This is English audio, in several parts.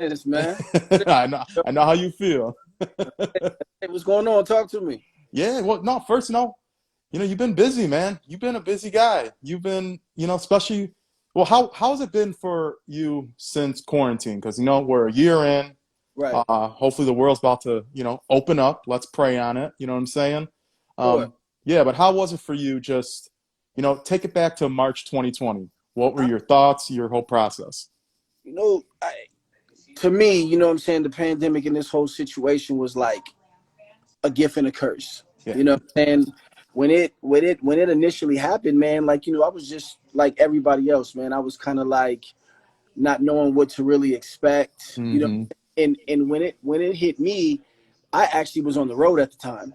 Yes, man. I know how you feel. Hey, what's going on? Talk to me. Yeah, well, no, first, you've been busy, man. You've been a busy guy. You've been, especially, well, how's it been for you since quarantine? Because, we're a year in. Right. Hopefully the world's about to, open up. Let's pray on it. You know what I'm saying? Sure. Yeah, but how was it for you just, take it back to March 2020. What were your thoughts, your whole process? You know, to me, you know what I'm saying, the pandemic and this whole situation was like a gift and a curse. Yeah. You know what I'm saying? When it initially happened, man, like, I was just like everybody else, man. I was kind of like not knowing what to really expect, Hmm. and when it hit me, I actually was on the road at the time.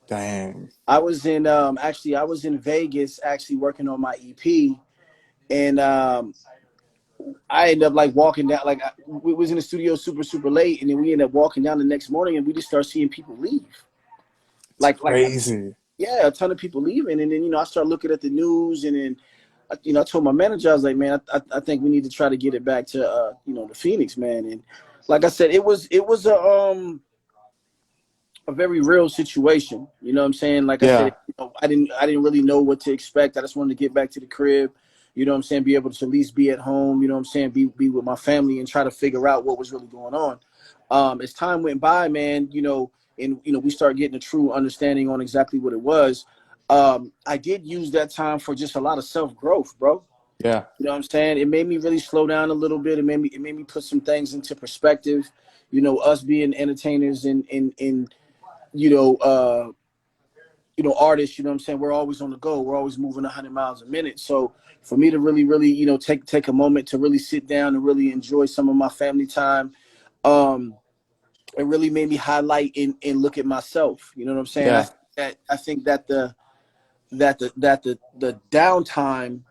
Dang. I was in Vegas actually working on my EP, and I ended up like walking down, like we was in the studio super late, and then we ended up walking down the next morning, and we just start seeing people leave. It's Like crazy. yeah, a ton of people leaving, and then I start looking at the news, and then I told my manager, I was like, man, I think we need to try to get it back to the Phoenix, man, and like I said, it was a very real situation. You know what I'm saying? Like I said, Yeah. I didn't really know what to expect. I just wanted to get back to the crib. You know what I'm saying? Be able to at least be at home. You know what I'm saying? Be with my family and try to figure out what was really going on. As time went by, man, and we started getting a true understanding on exactly what it was. I did use that time for just a lot of self growth, bro. Yeah. You know what I'm saying? It made me really slow down a little bit. It made me put some things into perspective. Us being entertainers and you know, uh, artists, you know what I'm saying? We're always on the go. We're always moving 100 miles a minute. So for me to really, really, take a moment to really sit down and really enjoy some of my family time, um, it really made me highlight and look at myself. You know what I'm saying? Yeah. I think that the downtime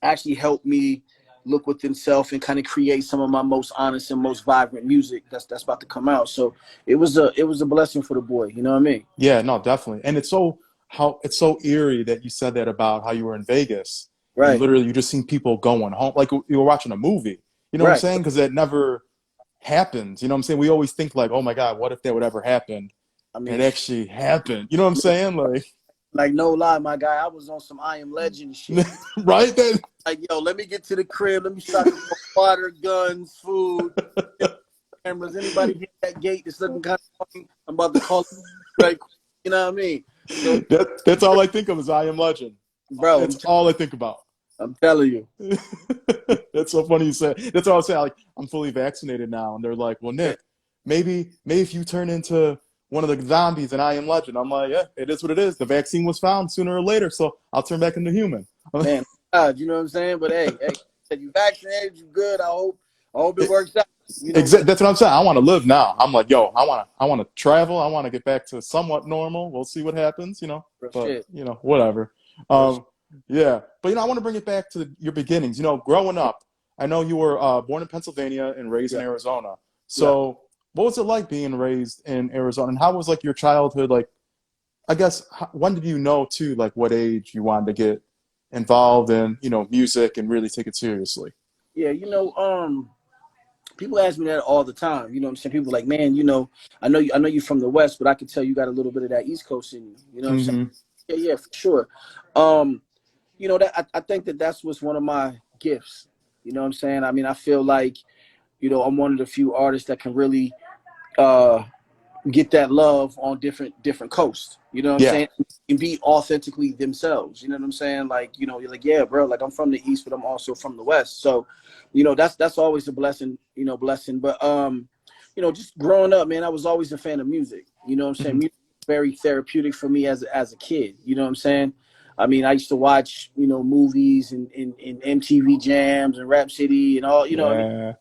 actually helped me look within self and kind of create some of my most honest and most vibrant music that's about to come out. So it was a blessing for the boy. You know what I mean? Yeah, no, definitely. And it's so eerie that you said that about how you were in Vegas and Right. literally you just seen people going home like you were watching a movie. You know what I'm Right. saying? Because that never happens. You know what I'm saying? We always think like, oh my God, what if that would ever happen? I And mean, it actually happened. You know what I'm saying? Like, like no lie, my guy, I was on some I Am Legend shit. right then. Like, yo, let me get to the crib. Let me stock up on water, guns, food, cameras. Anybody hit that gate that's looking kind of funny, I'm about to call it right quick. You know what I mean? So, That's all I think of is I Am Legend. bro, That's all I think about. I'm telling you. That's so funny you said. That's all I say. Like, I'm fully vaccinated now, and they're like, "Well, Yeah, Nick, maybe if you turn into one of the zombies in I Am Legend." I'm like, "Yeah, it is what it is. The vaccine was found sooner or later, so I'll turn back into human." man, God, you know what I'm saying? But hey, said you vaccinated, you good. I hope it works out. You know what I'm saying? That's what I'm saying. I want to live now. I'm like, yo, I want to travel. I want to get back to somewhat normal. We'll see what happens, Real but shit. whatever. Real shit. Um, yeah, but I want to bring it back to your beginnings. Growing up, I know you were born in Pennsylvania and raised in Yeah, Arizona. yeah. So, what was it like being raised in Arizona, and how was like your childhood? Like, I guess when did you know too, like what age you wanted to get involved in, music and really take it seriously? Yeah, people ask me that all the time. You know what I'm saying? People like, man, I know you from the West, but I can tell you got a little bit of that East Coast in you. You know what I'm saying? Hmm. Yeah, yeah, for sure. Um, that I think that's what's one of my gifts. You know what I'm saying? I mean, I feel like, I'm one of the few artists that can really uh get that love on different coasts. You know what I'm Yeah. saying? And be authentically themselves. You know what I'm saying? Like, you're like, yeah, bro, like I'm from the East, but I'm also from the West. So, that's always a blessing, blessing. But just growing up, man, I was always a fan of music. You know what I'm saying? Hmm. Music was very therapeutic for me as a kid. You know what I'm saying? I mean, I used to watch, movies and MTV Jams and Rap City and all, you know what I mean? Yeah.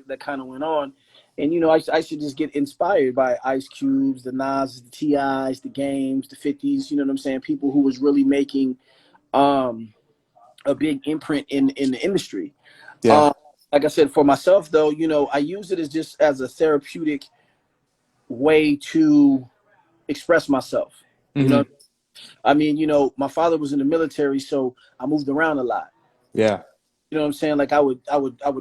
That kind of went on. And I should just get inspired by Ice Cubes, the Nas, the Ti's, the Games, the 50s. You know what I'm saying? People who was really making um, a big imprint in the industry. Yeah. Um, like I said, for myself though, I use it as just as a therapeutic way to express myself. You know, Hmm. I mean, my father was in the military, so I moved around a lot. Yeah. You know what I'm saying? Like I would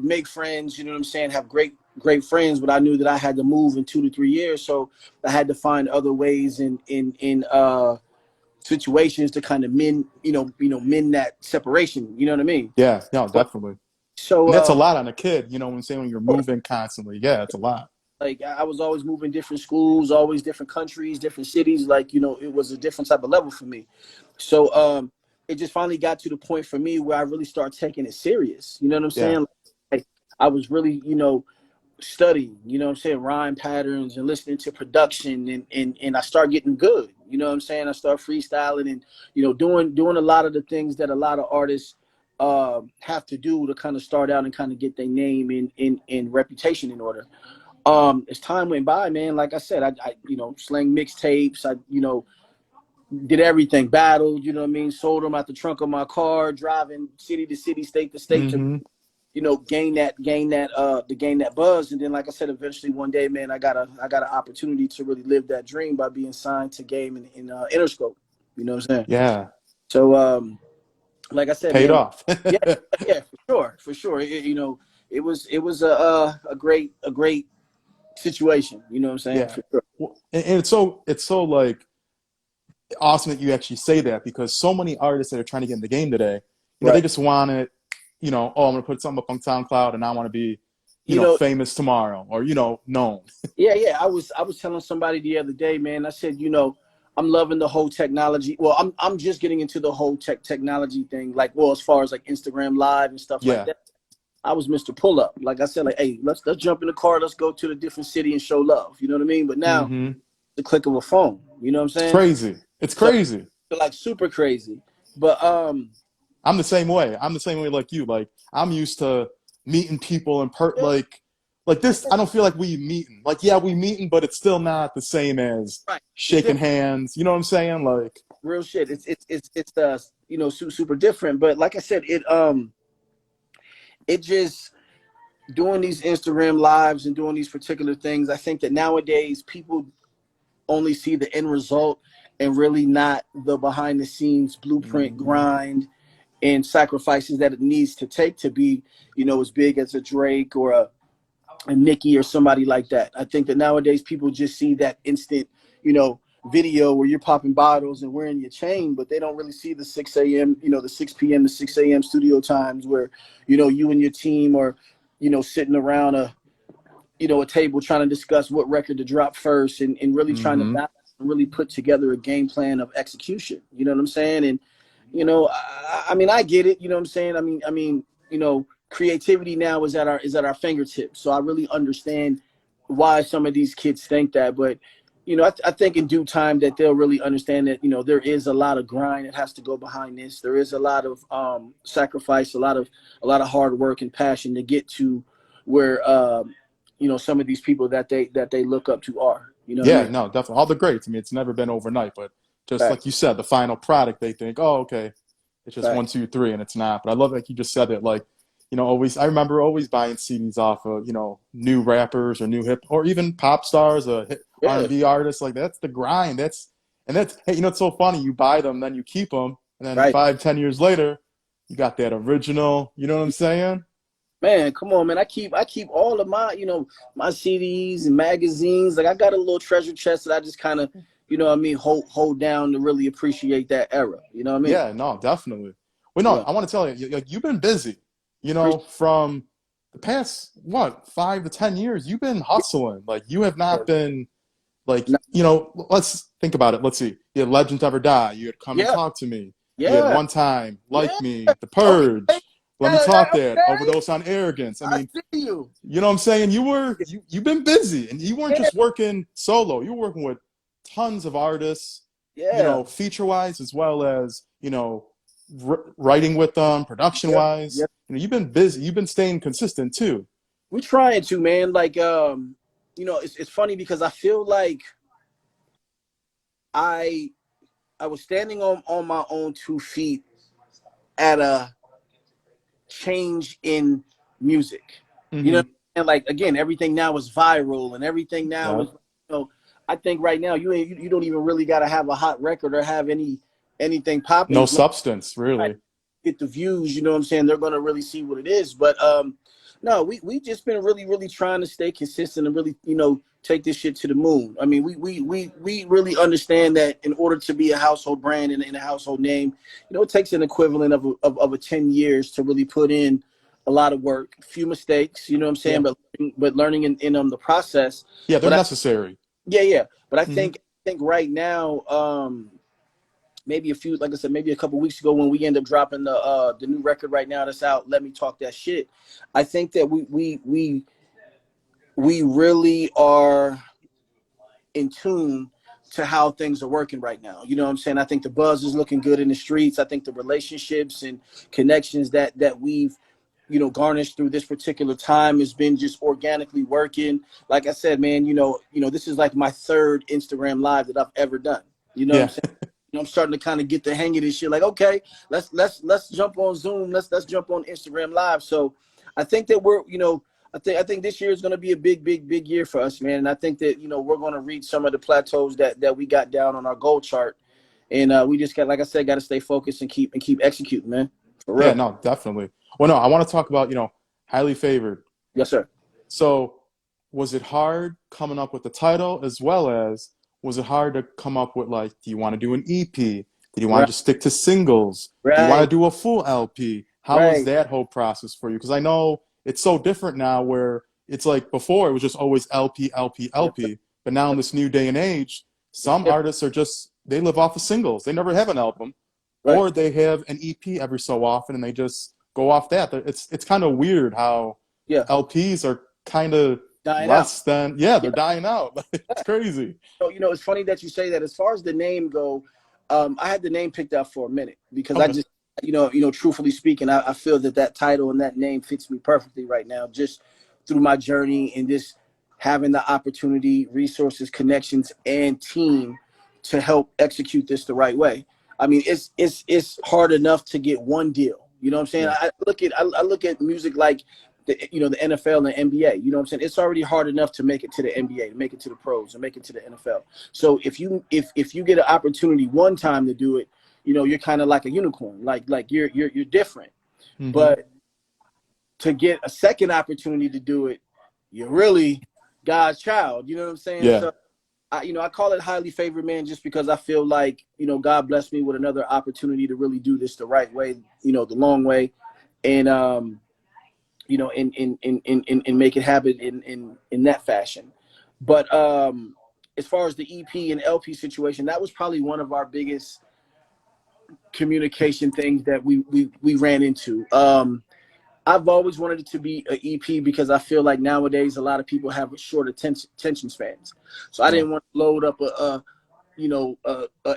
make friends, you know what I'm saying, have great friends, but I knew that I had to move in 2 to 3 years. So I had to find other ways in situations to kind of mend that separation. You know what I mean? Yeah, no, So definitely. so And that's a lot on a kid, you know what I'm saying, when you're moving constantly. Yeah, it's a lot. like I was always moving different schools, always different countries, different cities. Like, it was a different type of level for me. So it just finally got to the point for me where I really started taking it serious. You know what I'm Yeah. saying? Like I was really, studying, you know what I'm saying, rhyme patterns and listening to production, and I start getting good. You know what I'm saying? I start freestyling and, doing a lot of the things that a lot of artists have to do to kind of start out and kind of get their name in reputation in order. As time went by, man, like I said, I slang mixtapes. I, did everything, battled, you know what I mean, sold them out the trunk of my car, driving city to city, state to state to, Mm-hmm. gain that buzz. And then, like I said, eventually one day, man, I got an opportunity to really live that dream by being signed to Game in Interscope. You know what I'm saying? Yeah. So, like I said, Paid man, off. yeah, yeah, for sure. It was a great situation. You know what I'm saying? Yeah. For sure. Well, and it's so like awesome that you actually say that, because so many artists that are trying to get in the game today, they Right. just want it, oh, I'm gonna put something up on SoundCloud and I want to be, You know, famous tomorrow, or known. yeah. I was telling somebody the other day, man. I said, I'm loving the whole technology. Well, I'm just getting into the whole technology thing. Like, well, as far as like Instagram Live and stuff like Yeah. that. I was Mr. Pull Up. Like I said, like, hey, let's jump in the car. Let's go to the different city and show love. You know what I mean? But now, Mm-hmm. the click of a phone. You know what I'm It's saying? crazy. It's So, crazy. like, super crazy. But I'm the same way. I'm the same way like you. Like, I'm used to meeting people and yeah, like this. I don't feel like we meeting. Like, yeah, we meeting, but it's still not the same as right. It's shaking different. hands. You know what I'm saying? Like, Real shit. It's super different. But like I said, it just doing these Instagram lives and doing these particular things. I think that nowadays people only see the end result and really not the behind the scenes blueprint hmm grind and sacrifices that it needs to take to be, as big as a Drake or a Nicki or somebody like that. I think that nowadays people just see that instant, you know, video where you're popping bottles and wearing your chain, but they don't really see the 6 a.m., the 6 p.m. to 6 a.m. studio times where, you and your team are, sitting around a table trying to discuss what record to drop first and really trying to hmm balance and really put together a game plan of execution. You know what I'm saying? And, I mean, I get it. You know what I'm saying? I mean, creativity now is at our fingertips. So I really understand why some of these kids think that. But, I think in due time that they'll really understand that, there is a lot of grind that has to go behind this. There is a lot of sacrifice, a lot of hard work and passion to get to where, some of these people that they look up to are. You know what I Yeah, mean? no, definitely. All the greats. I mean, it's never been overnight, but just like Facts. you said, the final product, they think, oh, okay, it's just one, Facts. two, three, and it's not. But I love that you just said it. Like, always, I remember always buying CDs off of, new rappers or new hip, or even pop stars, hip Yeah. R&B artists. Like, that's the grind. Hey, it's so funny. You buy them, then you keep them, and then Right. 5, 10 years later, you got that original. You know what I'm saying? Man, come on, man. I keep all of my, my CDs and magazines. Like I got a little treasure chest that I just kind of, what I mean, hold down to really appreciate that era. You know what I mean? Yeah, no, definitely. Well, no, Yeah. I want to tell you, you've been busy, Appreciate from the past, what, 5 to 10 years, you've been hustling. Like, you have not it. been, like, No, let's think about it. Let's see. You had Legends Ever Die. You had Come and yeah. Talk to Me. You had Yeah. One Time, Yeah. Like Me, The Okay. Purge, Let Me Talk That, Okay. Overdose on Arrogance. I I mean, see you. you know what I'm saying? You've been busy, and you weren't Yeah. just working solo. You were working with tons of artists, Yeah. feature wise, as well as, writing with them, production Yep. wise. Yep. You've been busy. You've been staying consistent too. We're trying to, man. Like, it's funny because I feel like I I was standing on my own 2 feet at a change in music. You know, hmm and like again, everything now is viral, and everything now Yeah. is. I think right now you don't even really got to have a hot record or have anything popping No as long substance, as really. get the views, you know what I'm saying, they're gonna really see what it is. But no, we just been really trying to stay consistent and really, take this shit to the moon. I mean, we really understand that in order to be a household brand and a household name, it takes an equivalent of a 10 years to really put in a lot of work, a few mistakes, you know what I'm saying, Yeah. but learning in the process. Yeah, they're But necessary. yeah. But I Hmm. think right now, maybe a few, like I said, maybe a couple weeks ago when we end up dropping the new record right now that's out, Let Me Talk That Shit. I think that we really are in tune to how things are working right now. You know what I'm saying? I think the buzz is looking good in the streets. I think the relationships and connections that we've garnished through this particular time has been just organically working. Like I said, man, this is like my third Instagram live that I've ever done. You know what I'm Yeah. saying? I'm starting to kind of get the hang of this shit. Like, okay, let's jump on Zoom. Let's jump on Instagram Live. So I think that I think this year is going to be a big year for us, man. And I think that we're going to reach some of the plateaus that we got down on our goal chart, and we just got, like I said, got to stay focused and keep executing, man. For Yeah, real. no, definitely. Well, no, I want to talk about, highly favored. Yes, sir. So, was it hard coming up with the title as well as was it hard to come up with like, do you want to do an EP? Do you want Right, to just stick to singles? Do you want right, to do a full LP? How was right. that whole process for you? Because I know it's so different now where it's like before it was just always LP, LP, Yes, LP. But now in this new day and age, it's some different. artists are just, they live off of singles. They never have an album Right. or they have an EP every so often and they just go off that. It's kind of weird how Yeah. LPs are kind of Dying out. less than, yeah, Yeah. they're dying out. It's crazy. So, it's funny that you say that. As far as the name go, I had the name picked out for a minute because I Okay. just, truthfully speaking, I feel that title and that name fits me perfectly right now, just through my journey and just having the opportunity, resources, connections, and team to help execute this the right way. I mean, it's hard enough to get one deal. You know what I'm saying? Yeah. I look at music like the NFL and the NBA. You know what I'm saying? It's already hard enough to make it to the NBA, to make it to the pros, and make it to the NFL. So if you get an opportunity one time to do it, you're kind of like a unicorn. Like you're different. Hmm. But to get a second opportunity to do it, you're really God's child. You know what I'm saying? Yeah. So I call it highly favored, man, just because I feel like, God blessed me with another opportunity to really do this the right way, the long way. And and make it happen in that fashion. But as far as the EP and LP situation, that was probably one of our biggest communication things that we ran into. I've always wanted it to be an EP because I feel like nowadays a lot of people have short attention spans. So I Yeah. didn't want to load up a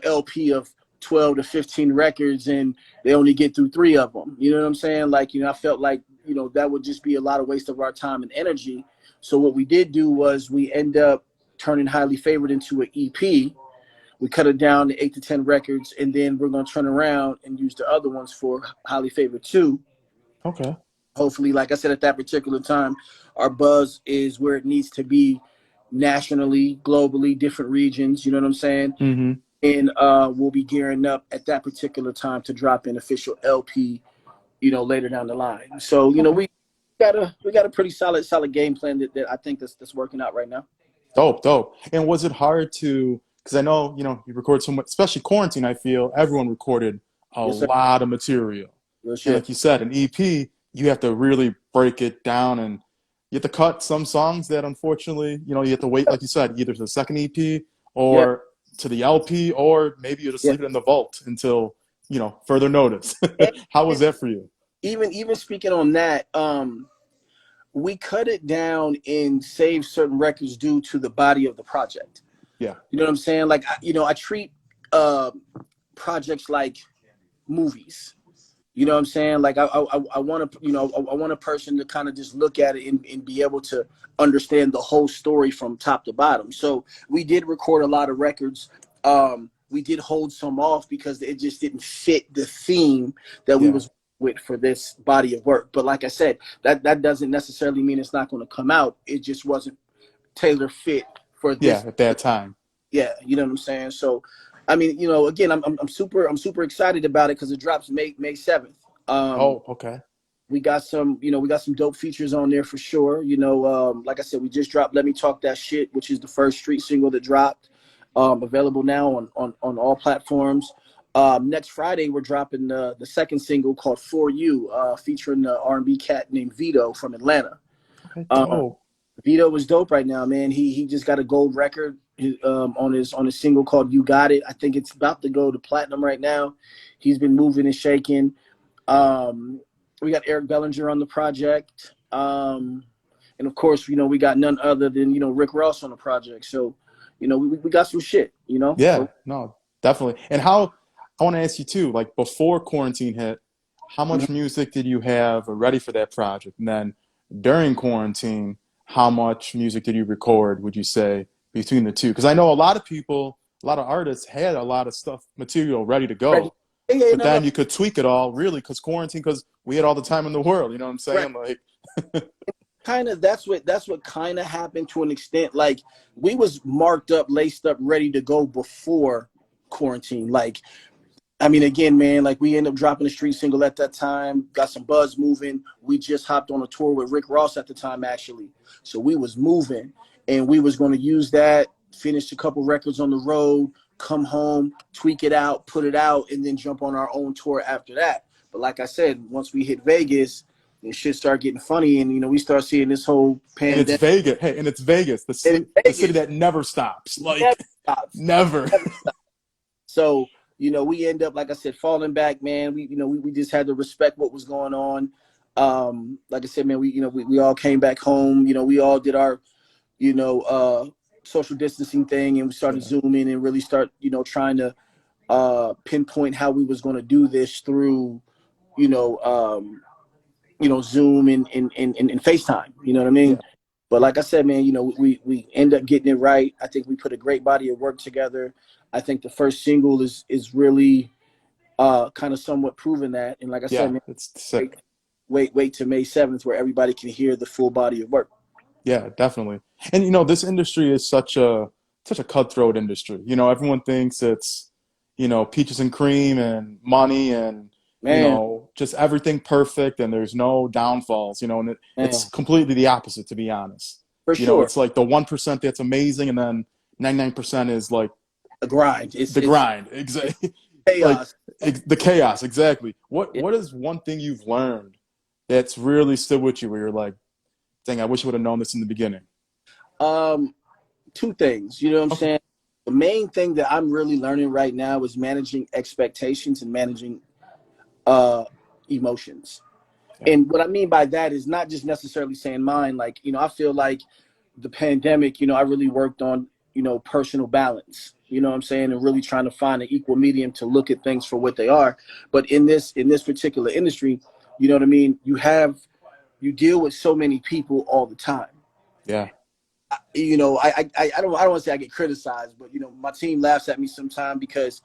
LP of 12 to 15 records and they only get through 3 of them. You know what I'm saying? Like, I felt like, that would just be a lot of waste of our time and energy. So what we did do was we end up turning Highly Favored into an EP. We cut it down to 8 to 10 records, and then we're going to turn around and use the other ones for Highly Favored 2. Okay. Hopefully, like I said, at that particular time, our buzz is where it needs to be nationally, globally, different regions. You know what I'm saying? Hmm. And we'll be gearing up at that particular time to drop an official LP, later down the line. So, Okay. we got a pretty solid game plan that I think that's working out right now. Dope, dope. And was it hard to, because I know, you record so much, especially quarantine, I feel everyone recorded a Yes, sir. lot of material. Real And shit. like you said, an EP, you have to really break it down and you have to cut some songs that unfortunately, you have to wait, like you said, either to the second EP Yeah, or to the LP, or maybe you just yeah. leave it in the vault until, further notice. And, How was and that for you? even speaking on that, we cut it down and save certain records due to the body of the project. Yeah. You know what I'm saying? Like, I treat uh, projects like movies. You know what I'm saying? Like I want to, I want a person to kind of just look at it and be able to understand the whole story from top to bottom. So we did record a lot of records. We did hold some off because it just didn't fit the theme that we Yeah. was with for this body of work. But like I said, that doesn't necessarily mean it's not going to come out. It just wasn't tailor fit for Yeah. this. At that time. Yeah, you know what I'm saying. So, I mean, again, I'm super excited about it because it drops May 7th. Um, Oh, okay. we got some, we got some dope features on there for sure. Like I said, we just dropped "Let Me Talk That Shit," which is the first street single that dropped. Available now on all platforms. Next Friday, we're dropping the second single called "For You," featuring the R&B cat named Vito from Atlanta. Okay, Um, dope. Vito is dope right now, man. He just got a gold record on his single called "You Got It." I think it's about to go to platinum right now. He's been moving and shaking. Um, we got Eric Bellinger on the project, and of course, we got none other than Rick Ross on the project. So, we got some shit. Yeah, no, definitely. And how, I want to ask you too, like before quarantine hit, how Mhm. much music did you have ready for that project? And then during quarantine, how much music did you record, would you say, between the two? Because I know a lot of people, a lot of artists had a lot of stuff, material ready to Ready? go, Yeah, yeah, but no, no. then you could tweak it all really because quarantine, because we had all the time in the world, you know what I'm Right. saying? Like, Kind of. That's what kind of happened to an extent. Like we was marked up, laced up, ready to go before quarantine. Like I mean, again, man, like we ended up dropping a street single at that time, got some buzz moving. We just hopped on a tour with Rick Ross at the time, actually. So we was moving and we was going to use that, finish a couple records on the road, come home, tweak it out, put it out, and then jump on our own tour after that. But like I said, once we hit Vegas and shit started getting funny and, we start seeing this whole and it's pandemic. Vegas. Hey, and it's Vegas, And in the city Vegas, that never stops. never Like, stops. never. Never. So, we end up, like I said, falling back, man. We just had to respect what was going on. Like I said, man, we all came back home. We all did our, you know, uh, social distancing thing, and we started Yeah. zooming and really start, trying to pinpoint how we was going to do this through, you know, um, Zoom and FaceTime. You know what I Yeah. mean? But like I said, man, we end up getting it right. I think we put a great body of work together. I think the first single is really kind of somewhat proven that. And like I said, Yeah. man, It's sick. wait, wait to May 7th where everybody can hear the full body of work. Yeah, definitely. And this industry is such a cutthroat industry. Everyone thinks it's, peaches and cream and money and, Man, just everything perfect and there's no downfalls, and it's man, completely the opposite, to be honest. for sure, It's like the 1% that's amazing and then 99% is like a grind. It's the it's grind. Exactly. Like chaos. the chaos. Exactly. What Yeah. what is one thing you've learned that's really stood with you where you're like, dang, I wish I would have known this in the beginning. Um, Two things. You know what I'm Okay. saying? The main thing that I'm really learning right now is managing expectations and managing uh emotions. Yeah. And what I mean by that is not just necessarily saying mine. Like, I feel like the pandemic, I really worked on, personal balance, what I'm saying, and really trying to find an equal medium to look at things for what they are. But in this particular industry, you know what I mean? You deal with so many people all the time. Yeah. I don't want to say I get criticized, but my team laughs at me sometimes because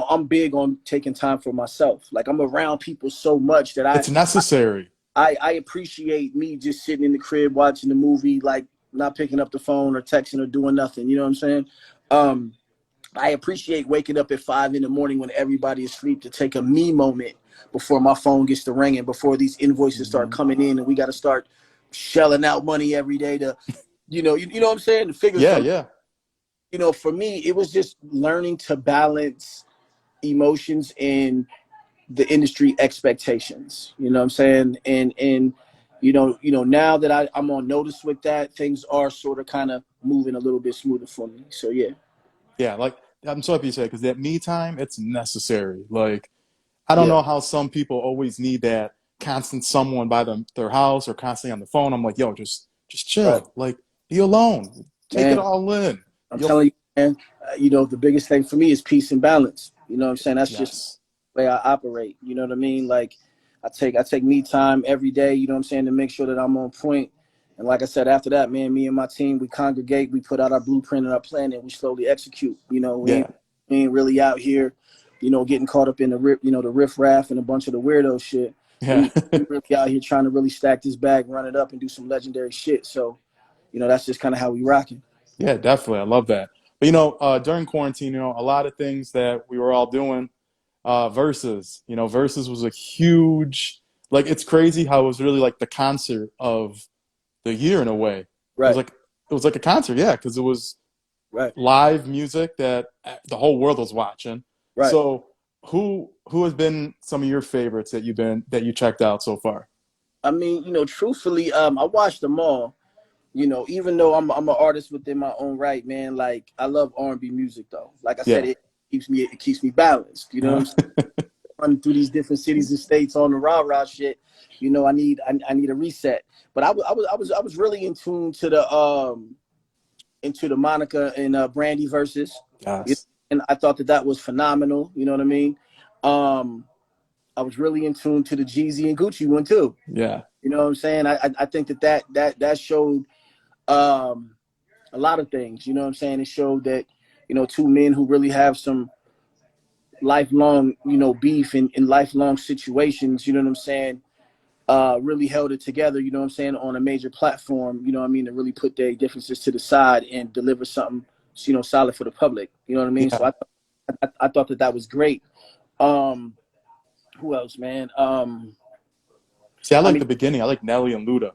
I'm big on taking time for myself. Like I'm around people so much that It's necessary. I appreciate me just sitting in the crib watching the movie, like not picking up the phone or texting or doing nothing. You know what I'm saying? Um, I appreciate waking up at 5 in the morning when everybody is asleep to take a me moment before my phone gets to ringing, before these invoices start Hmm. coming in and we got to start shelling out money every day to, you know what I'm saying? The figures Yeah, don't, yeah. for me, it was just learning to balance emotions and the industry expectations. You know what I'm saying? And now that I'm on notice with that, things are sort of kind of moving a little bit smoother for me. So yeah. Yeah, like I'm so happy you said because that me time, it's necessary. Like I don't Yeah. know how some people always need that constant someone by their house or constantly on the phone. I'm like, yo, just Right. chill. Like be alone. Take it Man, all in. I'm You'll telling you, man, the biggest thing for me is peace and balance. You know what I'm saying? That's just yes. the way I operate. You know what I mean? Like I take me time every day, you know what I'm saying, to make sure that I'm on point. And like I said, after that, man, me and my team, we congregate, we put out our blueprint and our plan, and we slowly execute. Yeah. We ain't really out here, getting caught up in the riff raff and a bunch of the weirdo shit. Yeah. We really out here trying to really stack this bag, run it up, and do some legendary shit. So, that's just kind of how we rocking. Yeah, definitely. I love that. But during quarantine, a lot of things that we were all doing, Versus. You know, Versus was a huge, like, it's crazy how it was really like the concert of the year in a way. Right, It was like a concert, yeah, because it was right, live music that the whole world was watching. right. So who has been some of your favorites that you checked out so far? I mean, truthfully, I watched them all. Even though I'm an artist within my own right, man. Like I love R&B music though. Like I said, Yeah. it keeps me balanced. You know what I'm saying? Running through these different cities and states on the rah rah shit. I need a reset. But I was really in tune into the Monica and Brandy verses. You know, Yes. and I thought that was phenomenal. You know what I mean? Um, I was really in tune to the Jeezy and Gucci one too. Yeah. You know what I'm saying? I think that showed um, a lot of things. You know what I'm saying? It showed that two men who really have some lifelong beef in lifelong situations. You know what I'm saying? Really held it together. You know what I'm saying? On a major platform. You know what I mean? To really put their differences to the side and deliver something solid for the public. You know what I mean? So Yeah. I thought that was great. Um, who else, man? See, I I like mean, the beginning. I like Nelly and Luda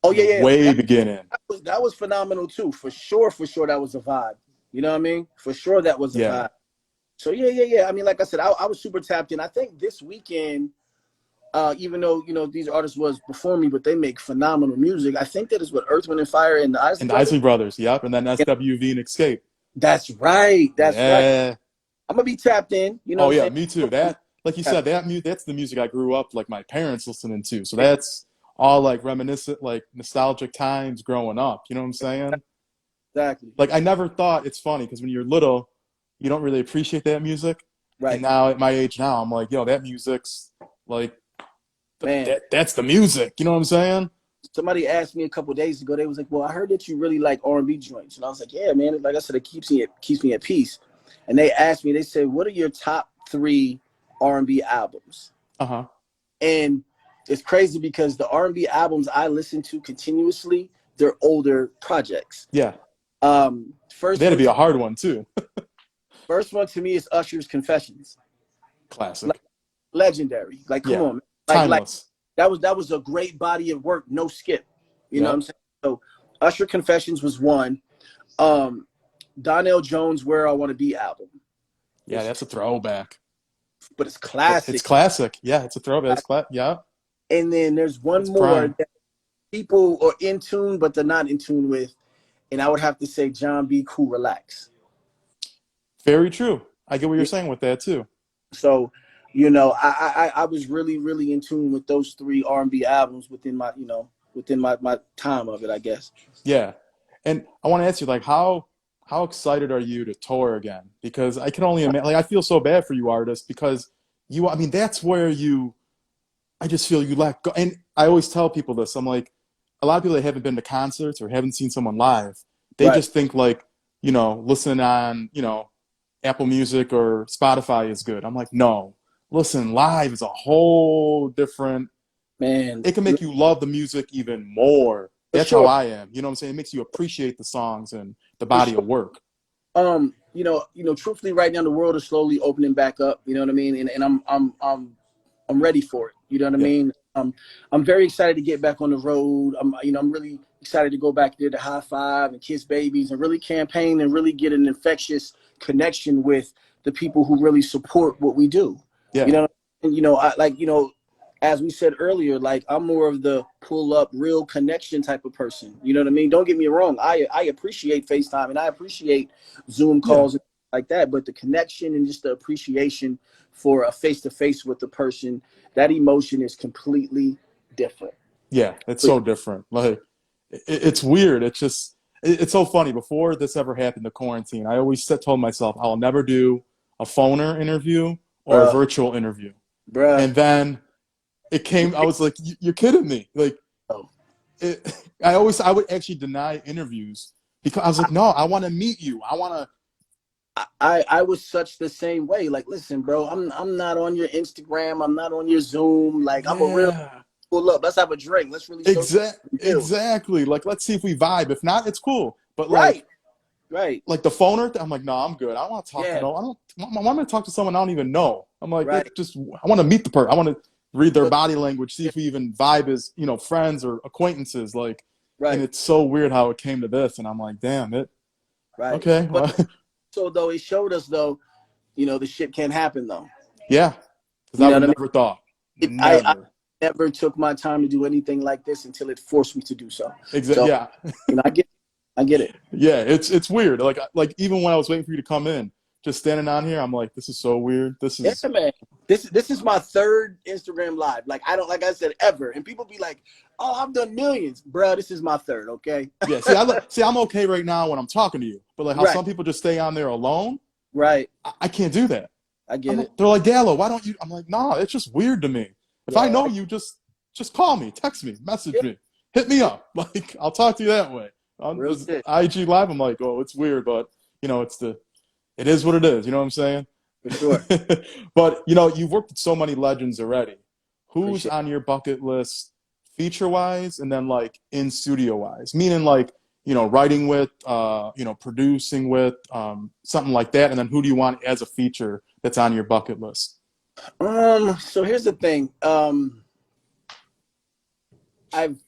oh in the yeah, yeah. way beginning. That was phenomenal too. For sure, that was a vibe. You know what I mean? For sure, that was a Yeah. vibe. So yeah, yeah, yeah. I mean, like I said, I was super tapped in. I think this weekend, even though these artists was before me, but they make phenomenal music. I think that is what Earth, Wind, and Fire and the Isley And the Brothers. Isley Brothers, yep. And then Yeah, SWV and Escape. that's right. That's right. Yeah. I'm gonna be tapped in. You know Oh what I'm yeah, saying? me too. That, like you said, that's the music I grew up like my parents listening to. So Yeah, that's all like reminiscent, like nostalgic times growing up. You know what I'm saying? exactly. Like I never thought, it's funny because when you're little, you don't really appreciate that music. And Right, now at my age now, I'm like, yo, that music's like man. that's the music. You know what I'm saying? Somebody asked me a couple of days ago. They was like, "Well, I heard that you really like R&B joints," and I was like, "Yeah, man. Like I said, it keeps me at peace." And they asked me, they said, "What are your top three R&B albums?" Uh-huh. And it's crazy because the R&B albums I listen to continuously, they're older projects. Yeah. First That'd one be to a hard one too. first one to me is Usher's Confessions. Like Classic. legendary. Like come Yeah. on, man. Like Timeless. that was a great body of work, no skip. You know what I'm Yep. saying? So Usher Confessions was one. Um, Donnell Jones' "Where I Want to Be" album. Yeah, It's that's a throwback. but it's It's classic. classic. Yeah, it's a throwback. Yeah. And then there's one It's more prime. that people are in tune, but they're not in tune with, and I would have to say John B. Cool Relax. Very true. I get what you're Yeah. saying with that too. So, I was really really in tune with those three R&B albums within my time of it, I guess. Yeah. And I want to ask you, like, how excited are you to tour again? Because I can only imagine, like, I feel so bad for you artists because I mean, that's where I just feel you let go. And I always tell people this. I'm like, a lot of people that haven't been to concerts or haven't seen someone live, they Right, just think like, listening on, Apple Music or Spotify is good. I'm like, no, listen, live is a whole different, man, it can make you love the music even more. for That's how sure, I am. You know what I'm saying? It makes you appreciate the songs and the for body sure. of work. Truthfully, right now the world is slowly opening back up. You know what I mean? And I'm ready for it. You know what I Yeah. mean? I'm very excited to get back on the road. I'm really excited to go back there to high five and kiss babies and really campaign and really get an infectious connection with the people who really support what we do. You Yeah. know, and I like as we said earlier, like I'm more of the pull up real connection type of person. You know what I mean? Don't get me wrong. I appreciate FaceTime and I appreciate Zoom Yeah. calls and like that, but the connection and just the appreciation for a face to face with the person, that emotion is completely different. Yeah. It's so different. Like, it's weird. It's just, it's so funny. Before this ever happened, the quarantine, I always told myself I'll never do a phoner interview or a Bruh, virtual interview. bruh. And then it came, I was like, you're kidding me. Like, I would actually deny interviews because I was like, no, I want to meet you. I want to, I was such the same way. Like, listen, bro, I'm not on your Instagram. I'm not on your Zoom. Like, I'm a real yeah, pull up. Let's have a drink. Let's really social build. exactly. Like, let's see if we vibe. If not, it's cool. But like, Right. Right. Like the phoner, I'm like, no, I'm good. I don't want to talk to Yeah. no. I don't. Why am I talk to someone I don't even know? I'm like, Right. it just. I want to meet the person. I want to read their So body language, see if we even vibe as friends or acquaintances. Like, and right. it's so weird how it came to this. And I'm like, damn it. Right. Okay, But well, so though it showed us though, the shit can happen though. yeah, because You I know would what I mean? never thought, I never. never took my time to do anything like this until it forced me to do so. Exactly. So Yeah, I get it. yeah. It's weird. Like even when I was waiting for you to come in, just standing on here, I'm like, this is so weird. This Yeah, is man. This is my third Instagram live. Like I don't like I said ever, and people be like, "Oh, I've done millions, bro." This is my third. Okay. yeah. See, I'm okay right now when I'm talking to you, but like how Right. some people just stay on there alone, Right. I can't do that. I get it. They're like, Gallo, why don't you? I'm like, nah, it's just weird to me. If I Yeah. know you, just call me, text me, message Yeah. me, hit me up. Like I'll talk to you that way. On Real this shit. IG live, I'm like, oh, it's weird, but it is what it is. You know what I'm saying? For sure. But you've worked with so many legends already. Who's Appreciate on your bucket list, feature wise, and then like in studio wise? Meaning like writing with, producing with, something like that. And then who do you want as a feature that's on your bucket list? it. So here's the thing. I've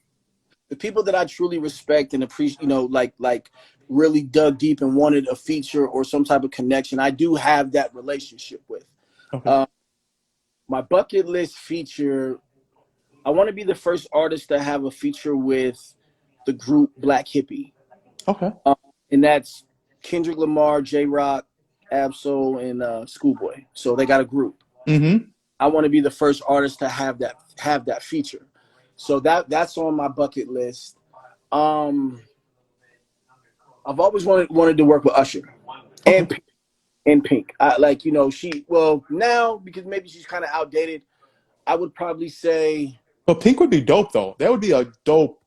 the people that I truly respect and appreciate, like really dug deep and wanted a feature or some type of connection. I do have that relationship with. Okay. Um, my bucket list feature. I want to be the first artist to have a feature with the group Black Hippie, Okay. um, and that's Kendrick Lamar, J Rock, Absol, and Schoolboy. So they got a group. Mm-hmm. I want to be the first artist to have that feature. So that's on my bucket list. Um, I've always wanted to work with Usher Okay. and Pink. I like she well now because maybe she's kind of outdated. I would probably say But Pink would be dope though. That would be a dope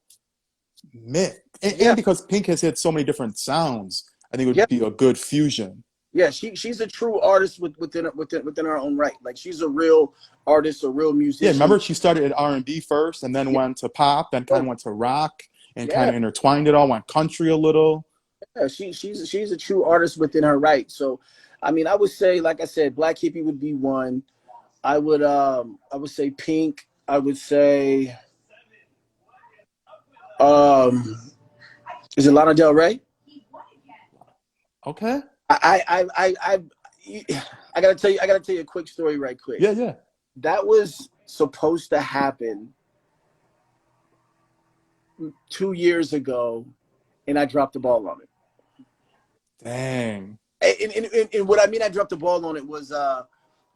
mix. And yeah, because Pink has had so many different sounds, I think it yeah, would be a good fusion. yeah. She's a true artist within her own right. Like she's a real artist, a real Yeah, musician. remember she started at R&B first and then Yeah, went to pop, then kind of oh, went to rock and kind yeah, of intertwined it all, went country a little. yeah. She's a true artist within her right. So, I mean, I would say, like I said, Black Hippie would be one. I would say Pink. I would say um is it Lana Del Rey? Okay. I gotta tell you a quick story right quick. Yeah, yeah. That was supposed to happen 2 years ago, and I dropped the ball on it. Dang. And what I mean I dropped the ball on it was I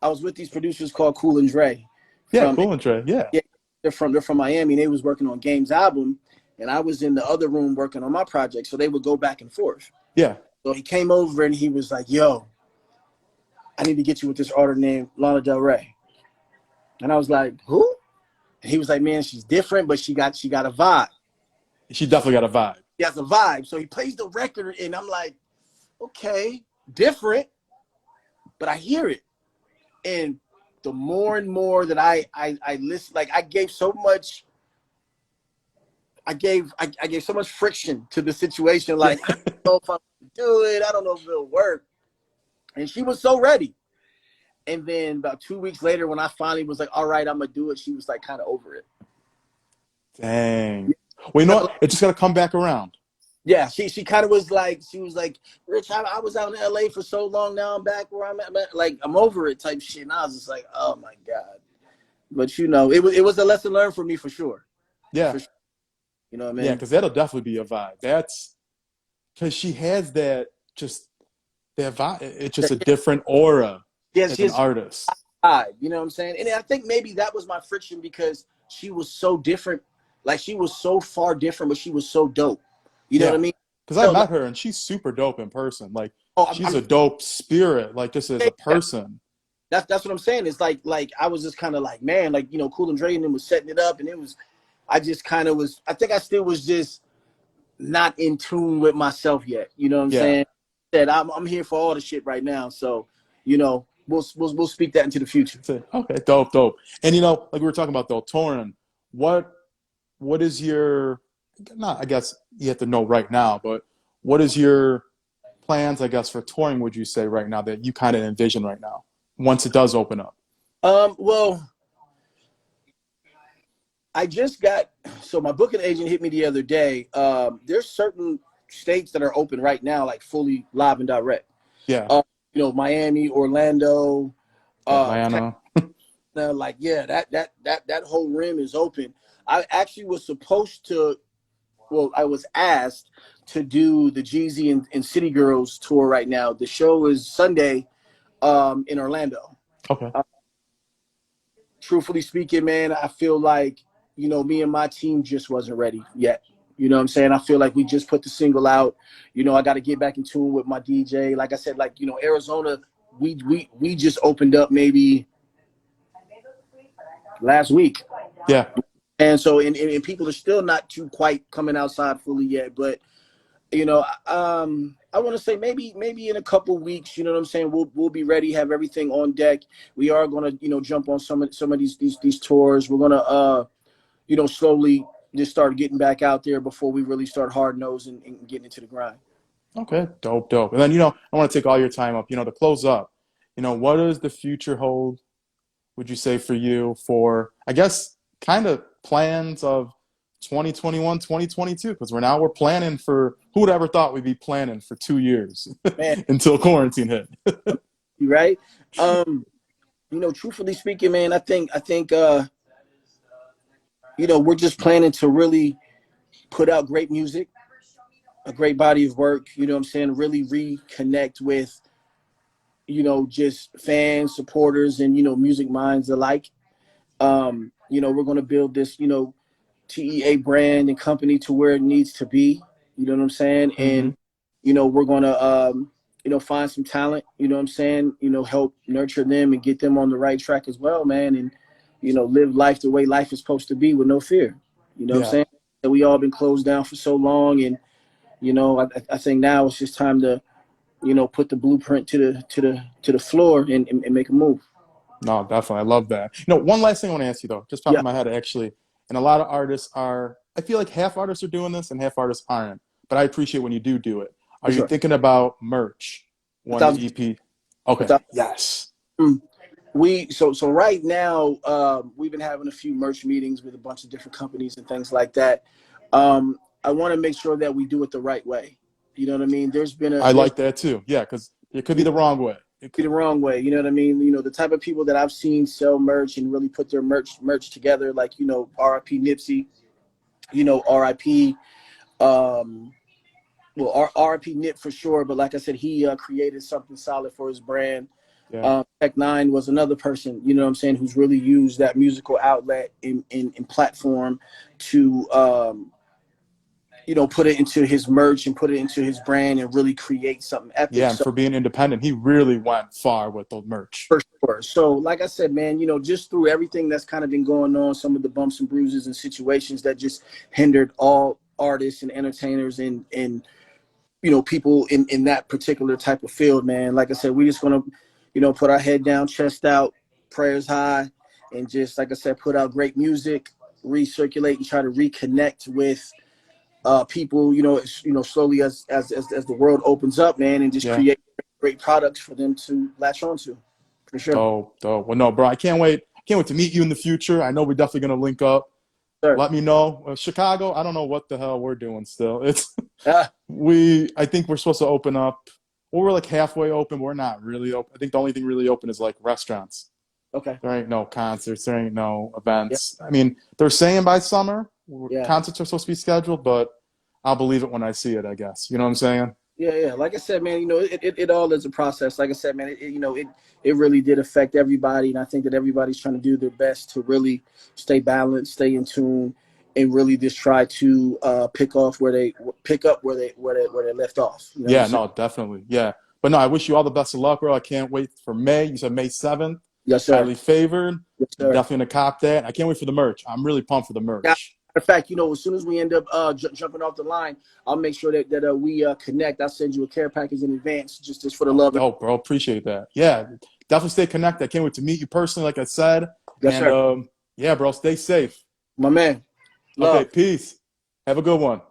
was with these producers called Cool and Dre Yeah, from cool and Trey. Yeah. yeah, they're from Miami, and they was working on Game's album, and I was in the other room working on my project, so they would go back and forth. Yeah. So he came over and he was like, "Yo, I need to get you with this artist named Lana Del Rey." And I was like, "Who?" And he was like, "Man, she's different, but she got a vibe. She definitely got a vibe. She has a vibe." So he plays the record, and I'm like, "Okay, different, but I hear it." And the more and more that I listen, like I gave so much friction to the situation. Yeah. Like I don't know if I'm gonna do it. I don't know if it'll work. And she was so ready. And then about 2 weeks later, when I finally was like, "All right, I'm gonna do it," she was like kind of over it. Dang. Well, you know what? It just got to come back around. Yeah, she kind of was like, "Rich, I was out in LA for so long. Now I'm back where I'm at. Man. Like I'm over it," type shit. And I was just like, "Oh my god!" But it was a lesson learned for me for sure. Yeah. For sure. You know what I Yeah, mean? because that'll definitely be a vibe. That's because she has that vibe. It's just a different aura Yes, as an his artist. vibe. You know what I'm saying? And I think maybe that was my friction because she was so different. Like she was so far different, but she was so dope. You know what I Yeah. mean? Because I No, like, met her and she's super dope in person. Like oh, she's a dope spirit, like just as a yeah. person. That's what I'm saying. It's like I was just kind of like, man, like Cool and Dre and them was setting it up, and it was. I just kind of was. I think I still was just not in tune with myself yet. You know what I'm Yeah. saying? That I'm here for all the shit right now. So we'll speak that into the future. So, okay, dope, dope. And like we were talking about though, touring, what what is your not I guess you have to know right now, but what is your plans, I guess, for touring would you say right now that you kind of envision right now once it does open up? Well, I just got so my booking agent hit me the other day. There's certain states that are open right now, like fully live and direct. Yeah, Miami, Orlando, Atlanta. like yeah, that whole rim is open. I actually was supposed to. Well, I was asked to do the Jeezy and City Girls tour right now. The show is Sunday, in Orlando. Okay. Uh, Truthfully speaking, man, I feel like me and my team just wasn't ready yet. You know what I'm saying? I feel like we just put the single out. I got to get back in tune with my DJ. Like I said, Arizona, we just opened up maybe last week. Yeah. And so, and people are still not too quite coming outside fully yet. But, I want to say maybe in a couple weeks, you know what I'm saying? We'll be ready, have everything on deck. We are going to, jump on some of these tours. We're going to, slowly just start getting back out there before we really start hard nosed and getting into the grind. Okay. Dope, dope. And then, I want to take all your time up, to close up. What does the future hold, would you say, for you for, I guess, kind of plans of 2021, 2022? Because we're planning for, who would ever thought we'd be planning for 2 years Man, until quarantine hit? you right? Truthfully speaking, man, I think we're just planning to really put out great music, a great body of work, you know what I'm saying? Really reconnect with, just fans, supporters, and, music minds alike. We're going to build this, TEA brand and company to where it needs to be. You know what I'm saying? Hmm. And, we're going to, find some talent, you know what I'm saying? Help nurture them and get them on the right track as well, man. And, live life the way life is supposed to be with no fear. You know what I'm Yeah. saying? We all been closed down for so long. And, I think now it's just time to, put the blueprint to the floor and make a move. No, definitely. I love that. One last thing I want to ask you though, just popped Yeah, in my head actually, and a lot of artists are, I feel like half artists are doing this and half artists aren't, but I appreciate when you do it. Are for you sure. thinking about merch? One, the 1,000%. EP? Okay. Without, Yes. so right now, we've been having a few merch meetings with a bunch of different companies and things like that. I want to make sure that we do it the right way. You know what I mean? I There's like that too. Yeah, because it could be you the wrong way. It be the could. wrong way. You know what I mean? The type of people that I've seen sell merch and really put their merch together, like R.I.P. Nipsey, R.I.P. Well, R.I.P. Nip for sure. But like I said, he created something solid for his brand. Yeah. Tech Nine was another person, you know what I'm saying, who's really used that musical outlet in platform to, put it into his merch and put it into his brand and really create something epic. Yeah, and So for being independent, he really went far with the merch. for sure. So like I said, man, just through everything that's kind of been going on, some of the bumps and bruises and situations that just hindered all artists and entertainers and people in that particular type of field, man. Like I said, we just gonna, put our head down, chest out, prayers high, and just like I said, put out great music, recirculate, and try to reconnect with people, slowly as the world opens up, man, and just Yeah. create great products for them to latch onto, for sure. Dope, dope. Well, no, bro, I can't wait. Can't wait to meet you in the future. I know we're definitely gonna link up. Sure. Let me know. Chicago, I don't know what the hell we're doing still. It's Ah, I think we're supposed to open up. Well, we're like halfway open, but we're not really open. I think the only thing really open is like restaurants. okay. There ain't no concerts. There ain't no Yeah. events. I mean, they're saying by summer Yeah. concerts are supposed to be scheduled, but I'll believe it when I see it, I guess. You know what I'm saying? Yeah. Like I said, man, it all is a process. Like I said, man, it really did affect everybody, and I think that everybody's trying to do their best to really stay balanced, stay in tune, and really just try to pick up where they left off. You know what I'm Yeah, saying? no, definitely. Yeah. But no, I wish you all the best of luck, bro. I can't wait for May. You said May 7th. Yes, sir. Highly favored. Yes, I'm sir. definitely gonna cop that. I can't wait for the merch. I'm really pumped for the Yeah. merch. Matter of fact, as soon as we end up jumping off the line, I'll make sure that we connect. I'll send you a care package in advance, just for the Oh, love of. dope, bro. Appreciate that. Yeah, definitely stay connected. I can't wait to meet you personally, like I said. Yes, And sir. yeah, bro, stay safe. My man. Okay, Love. peace. Have a good one.